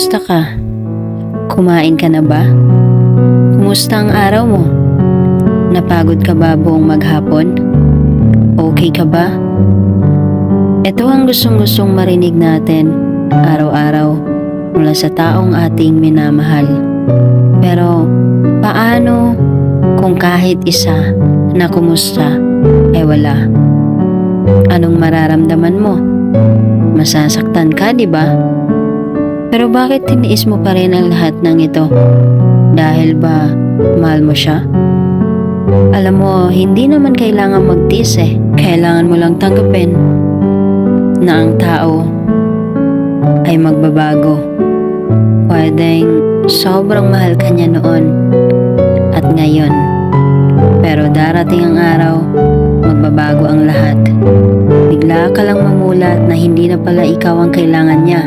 Kumusta ka? Kumain ka na ba? Kumusta ang araw mo? Napagod ka ba buong maghapon? Okay ka ba? Ito ang gustong-gustong marinig natin araw-araw mula sa taong ating minamahal. Pero paano kung kahit isa na kumusta ay wala? Anong mararamdaman mo? Masasaktan ka, di ba? Pero bakit tiniis mo pa rin ang lahat ng ito? Dahil ba mahal mo siya? Alam mo, hindi naman kailangan magtiis eh. Kailangan mo lang tanggapin na ang tao ay magbabago. Pwedeng sobrang mahal ka niya noon at ngayon. Pero darating ang araw, magbabago ang lahat. Bigla ka lang mamulat na hindi na pala ikaw ang kailangan niya.